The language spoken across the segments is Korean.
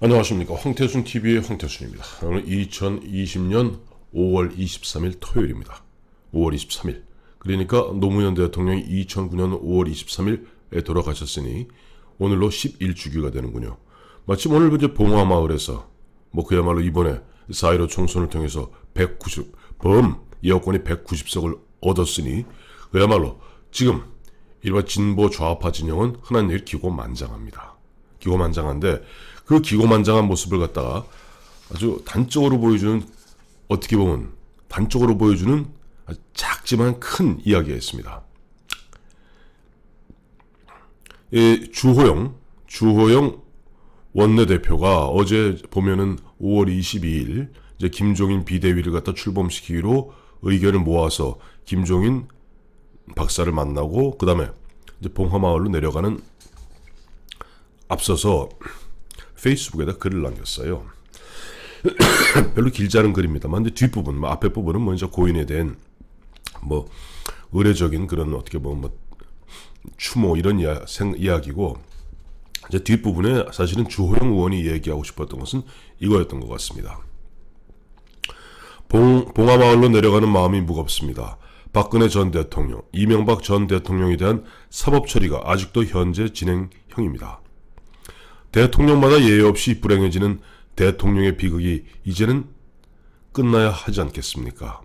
안녕하십니까. 황태순TV의 황태순입니다. 오늘 2020년 5월 23일 토요일입니다. 5월 23일. 그러니까 노무현 대통령이 2009년 5월 23일에 돌아가셨으니 오늘로 11주기가 되는군요. 마침 오늘 이제 봉화마을에서 그야말로 이번에 4.15 총선을 통해서 여권이 190석을 얻었으니 그야말로 지금 일반 진보 좌파 진영은 흔한 얘기 기고만장합니다. 기고만장한데 그 기고만장한 모습을 갖다가 아주 단적으로 보여주는, 어떻게 보면 단적으로 보여주는 아주 작지만 큰 이야기가 있습니다. 주호영 원내대표가 어제 보면은 5월 22일 이제 김종인 비대위를 갖다 출범시키기로 의견을 모아서 김종인 박사를 만나고 그 다음에 이제 봉화마을로 내려가는 앞서서 페이스북에다 글을 남겼어요. 별로 길지 않은 글입니다만 뒷부분, 앞에 부분은 먼저 고인에 대한 의례적인 그런 어떻게 보면 추모 이런 이야기고, 이제 뒷부분에 사실은 주호영 의원이 얘기하고 싶었던 것은 이거였던 것 같습니다. 봉화마을로 내려가는 마음이 무겁습니다. 박근혜 전 대통령, 이명박 전 대통령에 대한 사법 처리가 아직도 현재 진행형입니다. 대통령마다 예외 없이 불행해지는 대통령의 비극이 이제는 끝나야 하지 않겠습니까?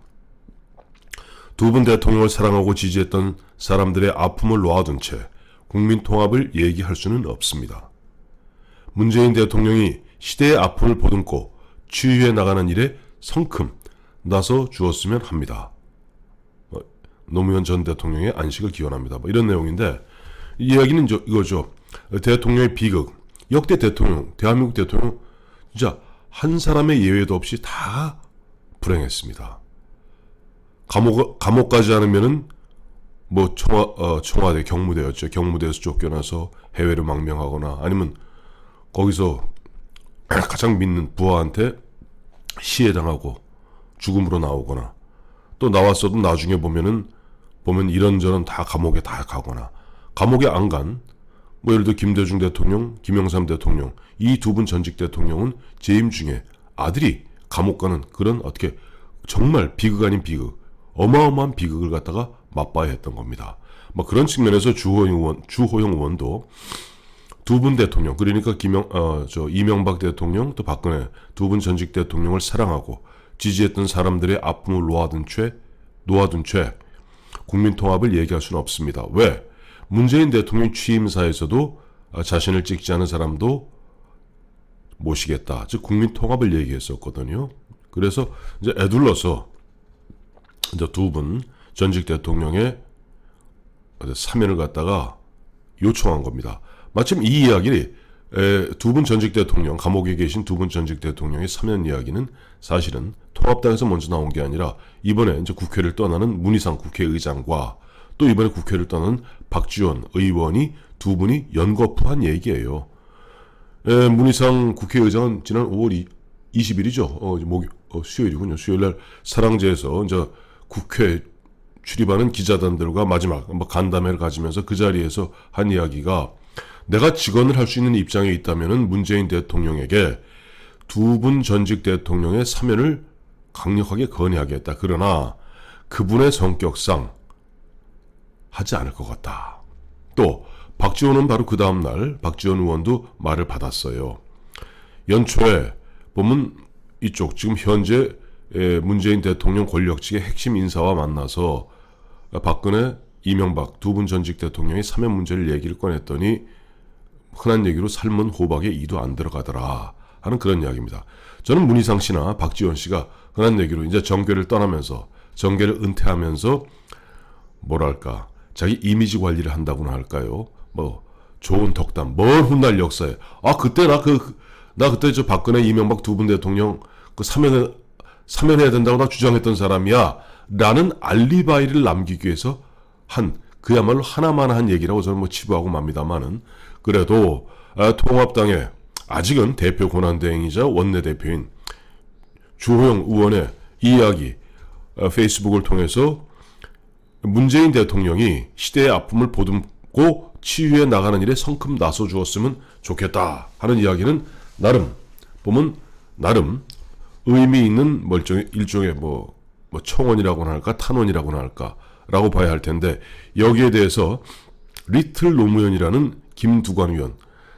두 분 대통령을 사랑하고 지지했던 사람들의 아픔을 놓아둔 채 국민 통합을 얘기할 수는 없습니다. 문재인 대통령이 시대의 아픔을 보듬고 치유해 나가는 일에 성큼 나서 주었으면 합니다. 노무현 전 대통령의 안식을 기원합니다. 이런 내용인데, 이 이야기는 이거죠. 대통령의 비극, 역대 대통령, 대한민국 대통령 진짜 한 사람의 예외도 없이 다 불행했습니다. 감옥 가지 않으면은 청와대 경무대였죠. 경무대에서 쫓겨나서 해외로 망명하거나 아니면 거기서 가장 믿는 부하한테 시해당하고 죽음으로 나오거나, 또 나왔어도 나중에 보면 이런저런 다 감옥에 다 가거나, 감옥에 안 간 예를 들어 김대중 대통령, 김영삼 대통령, 이 두 분 전직 대통령은 재임 중에 아들이 감옥 가는 그런 어떻게 정말 비극 아닌 비극, 어마어마한 비극을 갖다가 맛봐야 했던 겁니다. 그런 측면에서 주호영 의원도 두 분 대통령, 그러니까 이명박 대통령 또 박근혜 두 분 전직 대통령을 사랑하고 지지했던 사람들의 아픔을 놓아둔 채 국민 통합을 얘기할 수는 없습니다. 왜? 문재인 대통령 취임사에서도 자신을 찍지 않은 사람도 모시겠다, 즉 국민 통합을 얘기했었거든요. 그래서 이제 애둘러서 이제 두 분 전직 대통령의 사면을 갖다가 요청한 겁니다. 마침 이 이야기, 두 분 전직 대통령, 감옥에 계신 두 분 전직 대통령의 사면 이야기는 사실은 통합당에서 먼저 나온 게 아니라 이번에 이제 국회를 떠나는 문희상 국회의장과 또 이번에 국회를 떠나는 박지원 의원이 두 분이 연거푸한 얘기예요. 문희상 국회의장은 지난 5월 20일이죠. 수요일이군요. 수요일날 사랑제에서 이제 국회 출입하는 기자단들과 마지막 간담회를 가지면서 그 자리에서 한 이야기가, 내가 직언을 할 수 있는 입장에 있다면은 문재인 대통령에게 두 분 전직 대통령의 사면을 강력하게 건의하겠다. 그러나 그분의 성격상 하지 않을 것 같다. 또 박지원은 바로 그 다음날 박지원 의원도 말을 받았어요. 연초에 보면 이쪽 지금 현재 문재인 대통령 권력측의 핵심 인사와 만나서 박근혜, 이명박 두 분 전직 대통령의 사면 문제를 얘기를 꺼냈더니 흔한 얘기로 삶은 호박에 이도 안 들어가더라 하는 그런 이야기입니다. 저는 문희상 씨나 박지원 씨가 흔한 얘기로 이제 정계를 떠나면서, 정계를 은퇴하면서 자기 이미지 관리를 한다고나 할까요? 좋은 덕담, 먼 훗날 역사에 그때 나 그때 저 박근혜, 이명박 두 분 대통령 사면해야 된다고 나 주장했던 사람이야 라는 알리바이를 남기기 위해서 한 그야말로 하나만한 얘기라고 저는 치부하고 맙니다만은, 그래도 통합당의 아직은 대표 권한대행이자 원내대표인 주호영 의원의 이야기 페이스북을 통해서 문재인 대통령이 시대의 아픔을 보듬고 치유해 나가는 일에 성큼 나서 주었으면 좋겠다 하는 이야기는 나름 보면 나름 의미 있는 일종의 청원이라고나 할까 탄원이라고나 할까라고 봐야 할 텐데, 여기에 대해서 리틀 노무현이라는 김두관 의원,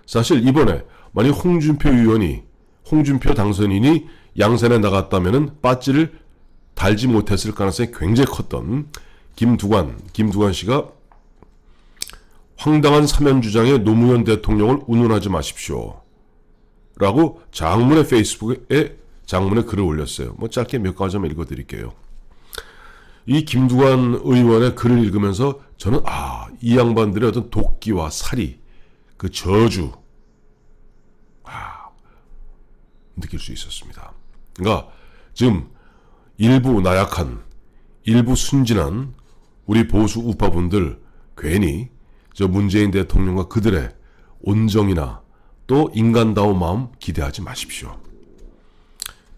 사실 이번에 만약 홍준표 당선인이 양산에 나갔다면은 빠지를 달지 못했을 가능성이 굉장히 컸던 김두관 씨가 황당한 사면 주장에 노무현 대통령을 운운하지 마십시오 라고 장문의 페이스북에 장문의 글을 올렸어요. 짧게 몇 가지만 읽어드릴게요. 이 김두관 의원의 글을 읽으면서 저는 이 양반들의 어떤 도끼와 사리, 그 저주 느낄 수 있었습니다. 그러니까 지금 일부 나약한, 일부 순진한 우리 보수 우파분들 괜히 저 문재인 대통령과 그들의 온정이나 또 인간다운 마음 기대하지 마십시오.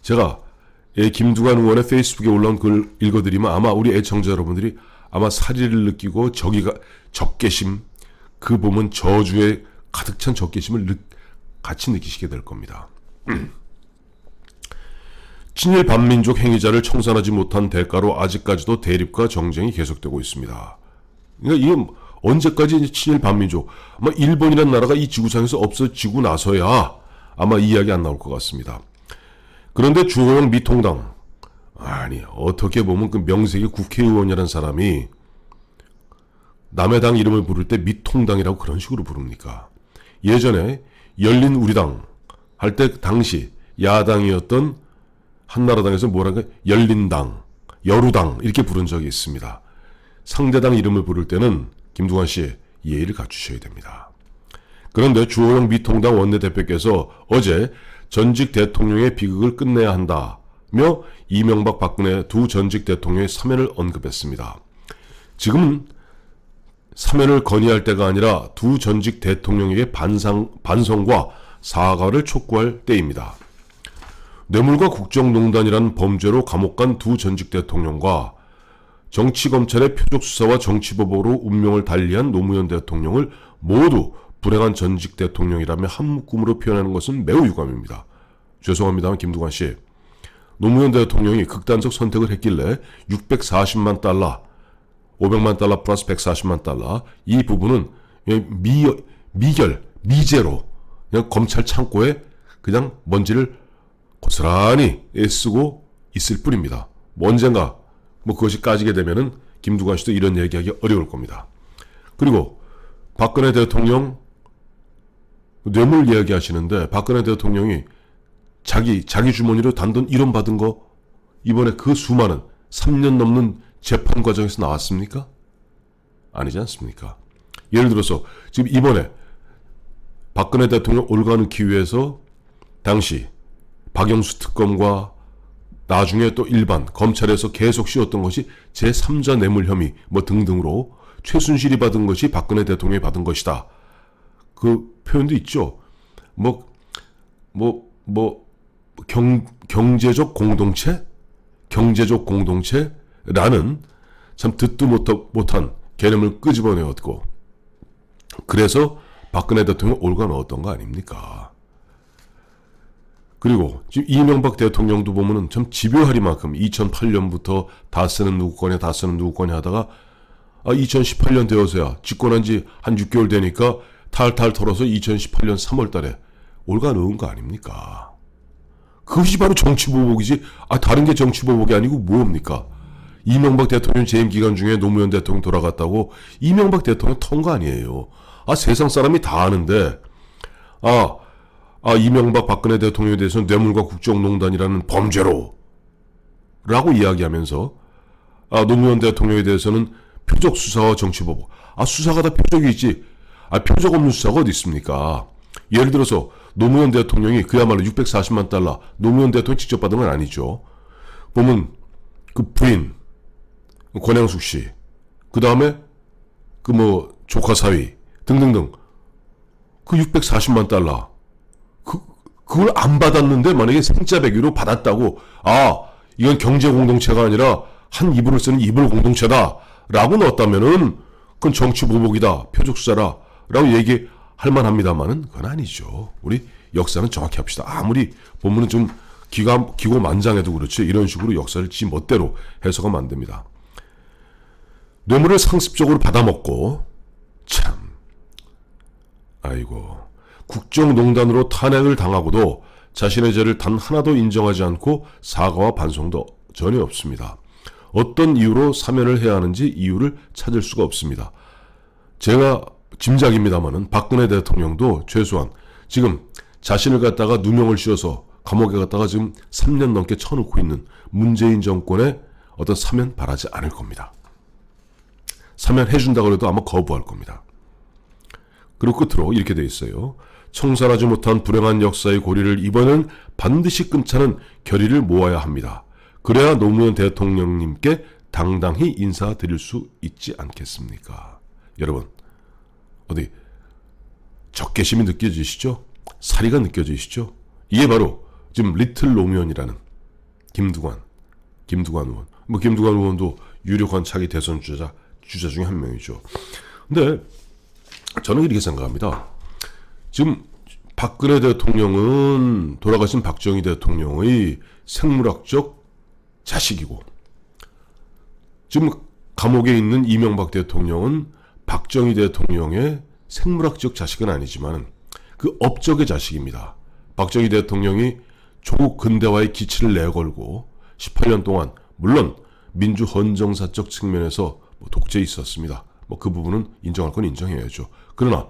제가 김두관 의원의 페이스북에 올라온 글 읽어드리면 아마 우리 애청자 여러분들이 아마 사리를 느끼고 적개심, 그 보면 저주에 가득 찬 적개심을 같이 느끼시게 될 겁니다. 친일 반민족 행위자를 청산하지 못한 대가로 아직까지도 대립과 정쟁이 계속되고 있습니다. 그러니까 이게 언제까지 친일 반민족, 아마 일본이라는 나라가 이 지구상에서 없어지고 나서야 아마 이 이야기 안 나올 것 같습니다. 그런데 주호영 미통당, 어떻게 보면 그 명색이 국회의원이라는 사람이 남의 당 이름을 부를 때 미통당이라고 그런 식으로 부릅니까? 예전에 열린 우리당 할 때 당시 야당이었던 한나라당에서 열린당, 여루당 이렇게 부른 적이 있습니다. 상대당 이름을 부를 때는 김두관 씨 예의를 갖추셔야 됩니다. 그런데 주호영 미통당 원내대표께서 어제 전직 대통령의 비극을 끝내야 한다며 이명박 박근혜 두 전직 대통령의 사면을 언급했습니다. 지금은 사면을 건의할 때가 아니라 두 전직 대통령에게 반성과 사과를 촉구할 때입니다. 뇌물과 국정농단이라는 범죄로 감옥 간 두 전직 대통령과 정치검찰의 표적수사와 정치보복으로 운명을 달리한 노무현 대통령을 모두 불행한 전직 대통령이라며 한 묶음으로 표현하는 것은 매우 유감입니다. 죄송합니다만 김두관 씨, 노무현 대통령이 극단적 선택을 했길래 640만 달러, 500만 달러 플러스 140만 달러, 이 부분은 미제로 그냥 검찰 창고에 그냥 먼지를 고스란히 쓰고 있을 뿐입니다. 언젠가 그것이 까지게 되면은 김두관 씨도 이런 얘기하기 어려울 겁니다. 그리고 박근혜 대통령 뇌물 이야기 하시는데, 박근혜 대통령이 자기 주머니로 단돈 1원 받은 거 이번에 그 수많은 3년 넘는 재판 과정에서 나왔습니까? 아니지 않습니까? 예를 들어서 지금 이번에 박근혜 대통령 올가놓기 위해서 당시 박영수 특검과 나중에 또 일반 검찰에서 계속 씌웠던 것이 제3자 뇌물 혐의 등등으로 최순실이 받은 것이 박근혜 대통령이 받은 것이다. 그 표현도 있죠. 경제적 공동체? 경제적 공동체라는 참 듣도 못한 개념을 끄집어내었고, 그래서 박근혜 대통령 올가 넣었던 거 아닙니까? 그리고 지금 이명박 대통령도 보면은 참 집요할 만큼 2008년부터 다 쓰는 누구 거냐 하다가 2018년 되어서야 집권한 지 한 6개월 되니까 탈탈 털어서 2018년 3월 달에 올가 넣은 거 아닙니까? 그것이 바로 정치보복이지, 다른 게 정치보복이 아니고 뭡니까? 이명박 대통령 재임 기간 중에 노무현 대통령 돌아갔다고 이명박 대통령 턴 거 아니에요. 세상 사람이 다 아는데, 이명박 박근혜 대통령에 대해서는 뇌물과 국정농단이라는 범죄로 라고 이야기하면서 노무현 대통령에 대해서는 표적수사와 정치보복. 수사가 다 표적이 있지. 표적 없는 수사가 어디 있습니까? 예를 들어서 노무현 대통령이 그야말로 640만 달러 노무현 대통령이 직접 받은 건 아니죠. 보면 그 부인 권양숙 씨, 그 다음에 조카 사위 등등등, 그 640만 달러 그걸 안 받았는데 만약에 생짜배기로 받았다고, 이건 경제 공동체가 아니라 한 이불을 쓰는 이불 공동체다 라고 넣었다면은 그건 정치 보복이다, 표적수사라 라고 얘기할 만합니다만은 그건 아니죠. 우리 역사는 정확히 합시다. 아무리 보면은 좀 기고만장해도 그렇지 이런 식으로 역사를 지 멋대로 해석하면 안 됩니다. 뇌물을 상습적으로 받아먹고 참 아이고 국정농단으로 탄핵을 당하고도 자신의 죄를 단 하나도 인정하지 않고 사과와 반성도 전혀 없습니다. 어떤 이유로 사면을 해야 하는지 이유를 찾을 수가 없습니다. 제가 짐작입니다마는 박근혜 대통령도 최소한 지금 자신을 갖다가 누명을 씌워서 감옥에 갔다가 지금 3년 넘게 쳐놓고 있는 문재인 정권의 어떤 사면 바라지 않을 겁니다. 사면해준다고 해도 아마 거부할 겁니다. 그리고 끝으로 이렇게 돼 있어요. 청산하지 못한 불행한 역사의 고리를 이번엔 반드시 끊자는 결의를 모아야 합니다. 그래야 노무현 대통령님께 당당히 인사드릴 수 있지 않겠습니까? 여러분 어디 적개심이 느껴지시죠? 사리가 느껴지시죠? 이게 바로 지금 리틀 노무현이라는 김두관 의원. 뭐 김두관 의원도 유력한 차기 대선 주자 중에 한 명이죠. 근데 저는 이렇게 생각합니다. 지금 박근혜 대통령은 돌아가신 박정희 대통령의 생물학적 자식이고 지금 감옥에 있는 이명박 대통령은 박정희 대통령의 생물학적 자식은 아니지만 그 업적의 자식입니다. 박정희 대통령이 조국 근대화의 기치를 내걸고 18년 동안 물론 민주헌정사적 측면에서 독재에 있었습니다. 그 부분은 인정할 건 인정해야죠. 그러나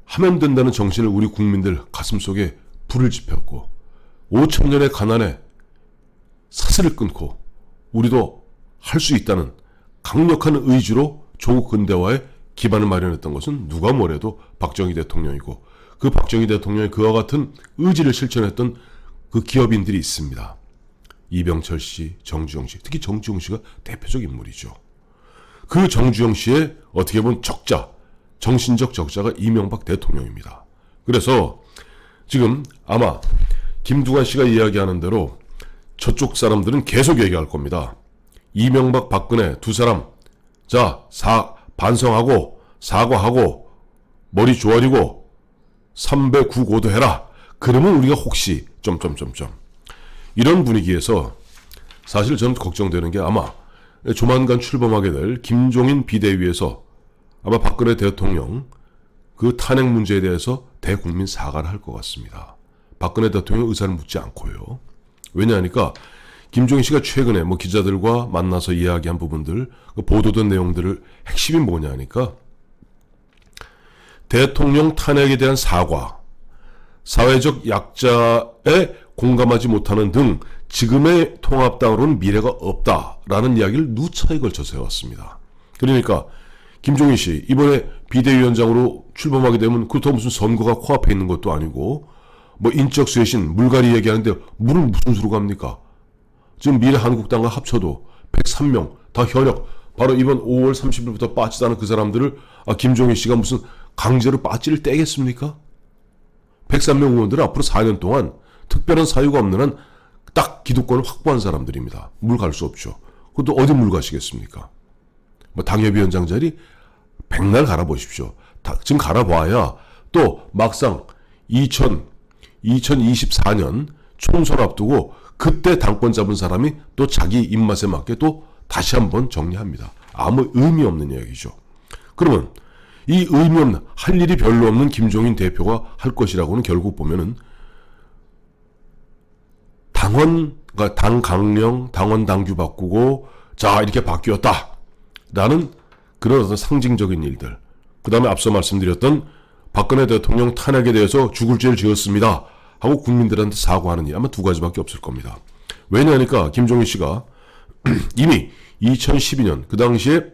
하면 된다는 정신을 우리 국민들 가슴속에 불을 지폈고 5천년의 가난에 사슬을 끊고 우리도 할 수 있다는 강력한 의지로 조국 근대화의 기반을 마련했던 것은 누가 뭐래도 박정희 대통령이고 그 박정희 대통령의 그와 같은 의지를 실천했던 그 기업인들이 있습니다. 이병철 씨, 정주영 씨, 특히 정주영 씨가 대표적 인물이죠. 그 정주영 씨의 어떻게 보면 적자, 정신적 적자가 이명박 대통령입니다. 그래서 지금 아마 김두관 씨가 이야기하는 대로 저쪽 사람들은 계속 얘기할 겁니다. 이명박, 박근혜 두 사람 자 반성하고 사과하고 머리 조아리고 309고도 해라. 그러면 우리가 혹시 이런 분위기에서 사실 저는 걱정되는 게 아마 조만간 출범하게 될 김종인 비대위에서 아마 박근혜 대통령 그 탄핵 문제에 대해서 대국민 사과를 할 것 같습니다. 박근혜 대통령 의사를 묻지 않고요. 왜냐하니까 김종인 씨가 최근에 기자들과 만나서 이야기한 부분들, 보도된 내용들을 핵심이 뭐냐니까 대통령 탄핵에 대한 사과, 사회적 약자에 공감하지 못하는 등 지금의 통합당으로는 미래가 없다라는 이야기를 누차에 걸쳐서 해왔습니다. 그러니까 김종인 씨 이번에 비대위원장으로 출범하게 되면 그렇다고 무슨 선거가 코앞에 있는 것도 아니고 인적 쇄신, 물갈이 얘기하는데 물을 무슨 수로 갑니까? 지금 미래한국당과 합쳐도 103명 다 현역, 바로 이번 5월 30일부터 빠지다는 그 사람들을 김종인 씨가 무슨 강제로 빠지를 떼겠습니까? 103명 의원들은 앞으로 4년 동안 특별한 사유가 없는 한 딱 기득권을 확보한 사람들입니다. 물 갈 수 없죠. 그것도 어디 물 가시겠습니까? 당협위원장 자리 백날 갈아보십시오. 지금 갈아봐야 또 막상 2024년 총선 앞두고 그때 당권 잡은 사람이 또 자기 입맛에 맞게 또 다시 한번 정리합니다. 아무 의미 없는 이야기죠. 그러면 이 의미 없는, 할 일이 별로 없는 김종인 대표가 할 것이라고는 결국 보면은 당 강령, 당원 당규 바꾸고 자 이렇게 바뀌었다 라는 그런 어떤 상징적인 일들, 그 다음에 앞서 말씀드렸던 박근혜 대통령 탄핵에 대해서 죽을 죄를 지었습니다 하고 국민들한테 사과하는 일, 아마 두 가지밖에 없을 겁니다. 왜냐하니까 김종인 씨가 이미 2012년 그 당시에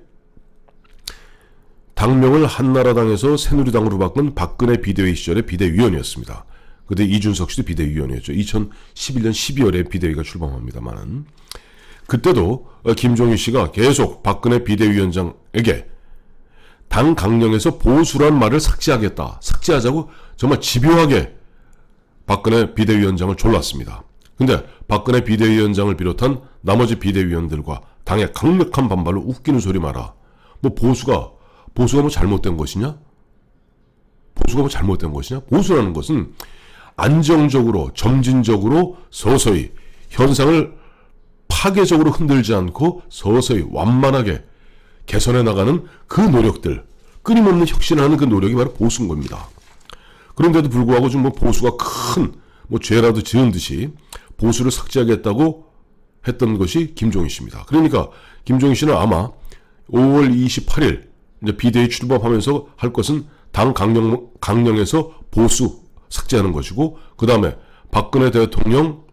당명을 한나라당에서 새누리당으로 바꾼 박근혜 비대위 시절의 비대위원이었습니다. 그때 이준석 씨도 비대위원이었죠. 2011년 12월에 비대위가 출범합니다만 그때도 김종인 씨가 계속 박근혜 비대위원장에게 당 강령에서 보수란 말을 삭제하겠다, 삭제하자고 정말 집요하게 박근혜 비대위원장을 졸랐습니다. 근데 박근혜 비대위원장을 비롯한 나머지 비대위원들과 당의 강력한 반발로 웃기는 소리 마라. 보수가 잘못된 것이냐? 보수라는 것은 안정적으로 점진적으로 서서히 현상을 파괴적으로 흔들지 않고 서서히 완만하게 개선해 나가는 그 노력들, 끊임없는 혁신하는 그 노력이 바로 보수인 겁니다. 그런데도 불구하고 좀 보수가 큰 죄라도 지은 듯이 보수를 삭제하겠다고 했던 것이 김종인 씨입니다. 그러니까 김종인 씨는 아마 5월 28일 이제 비대위 출범하면서 할 것은 당 강령에서 보수 삭제하는 것이고, 그 다음에 박근혜 대통령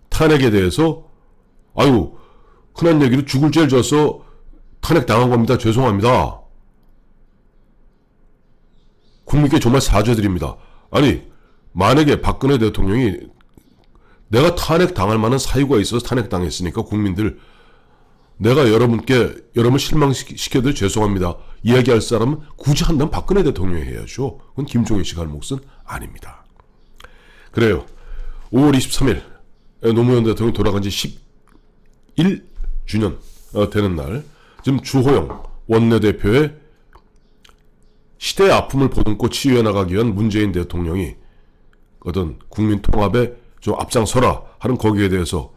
탄핵에 대해서 아유 흔한 얘기로 죽을 죄를 져서 탄핵 당한 겁니다. 죄송합니다. 국민께 정말 사죄드립니다. 아니 만약에 박근혜 대통령이 내가 탄핵 당할 만한 사유가 있어서 탄핵 당했으니까 국민들 내가 여러분 실망시켜도 죄송합니다. 이야기할 사람은 굳이 한다면 박근혜 대통령이 해야죠. 그건 김종인 씨가 할 몫은 아닙니다. 그래요. 5월 23일 노무현 대통령이 돌아간 지 11주년 되는 날, 지금 주호영 원내대표의 시대의 아픔을 보듬고 치유해 나가기 위한 문재인 대통령이 어떤 국민 통합에 좀 앞장서라 하는 거기에 대해서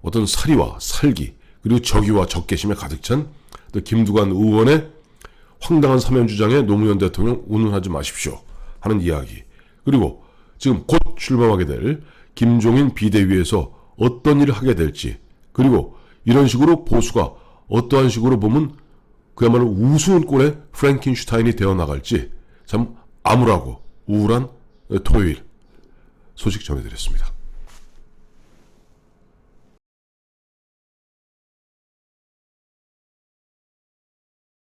어떤 사리와 살기 그리고 적의와 적개심에 가득 찬 김두관 의원의 황당한 사면 주장에 노무현 대통령 운운하지 마십시오 하는 이야기, 그리고 지금 곧 출범하게 될 김종인 비대위에서 어떤 일을 하게 될지, 그리고 이런 식으로 보수가 어떠한 식으로 보면 그야말로 우스운 꼴의 프랭켄슈타인이 되어나갈지 참 암울하고 우울한 토요일 소식 전해드렸습니다.